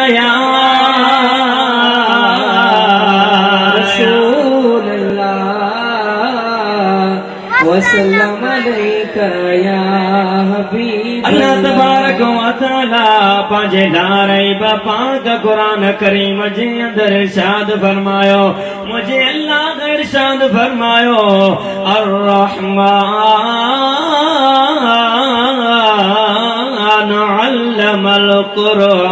یا رسول اللہ وسلم علیک یا حبیب اللہ تبارک و تعالی پانچے نعرے پاک قرآن کریم جے اندر ارشاد فرمایو مجھے اللہ ارشاد فرمایو الرحمن علم القرآن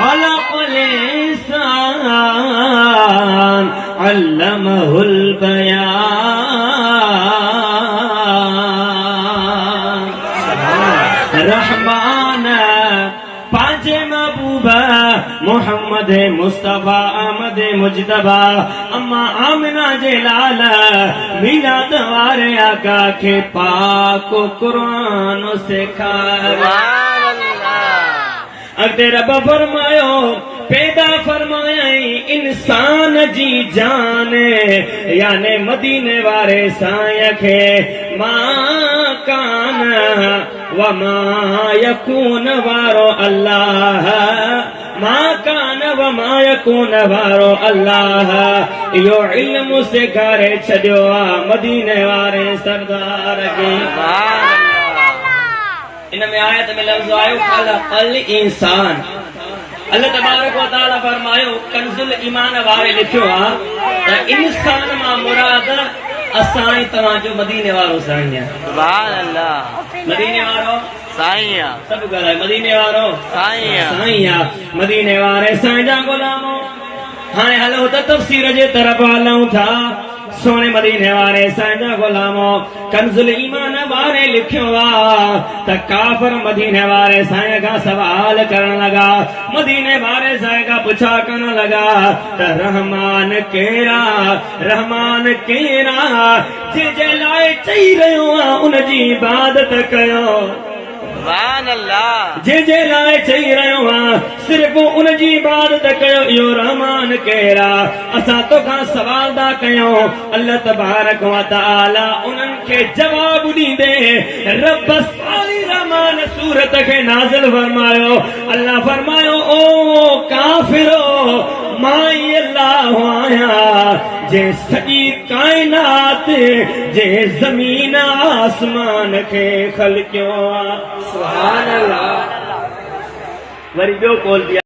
خلق الانسان علمہ البیان رحمان پانچ محبوبہ محمد مصطفیٰ احمد مجتبہ اما آمنہ جلال میلاد وارے آقا کے پاک و قرآن سکھایا اگر رب فرمایو پیدا فرمائی انسان جی جان یعنی مدینے وارے سائیں کے ماں کان وما یکون وارو اللہ ما کان وما یکون وارو اللہ یو علم سکھارے چھڑیو مدینے وارے سردار کی ان میں آیت میں لفظ آئے خلق الانسان اللہ تبارک و تعالی فرمایو کنز الایمان وارے لکھو انسان ما مراد اسائیں تواجو مدینے وارو سائیں سبحان اللہ مدینے وارو سائیں سب گھر مدینے وارو سائیں مدینے وارے سائیں جا غلامو ہاں ہلو تا تفسیر جے طرف ہلوں تھا سونے مدینے وارے سائیں غلامو کنز الایمان وارے لکھوا تا کافر مدینے وارے سائیں کا سوال کرنے لگا مدینے وارے سائیں کا پوچھا کرنے لگا تا رحمان کیرا جے جے لائے چاہی رہو ان جی عبادت کیو سبحان اللہ جے جے لائے چاہی رہو صرف ان جی عبادت کیو یو رحمان کیرا اسا تو کھا سوال دا کیو اللہ تبارک و تعالی انن کے جواب دی دے رب سالی رحمان سورت کے نازل فرمایو اللہ فرمایو او کافرو مائی اللہ آیا جے سجی کائنات جے زمین آسمان کے خلقیوں سبحان اللہ وری بیو کول دیا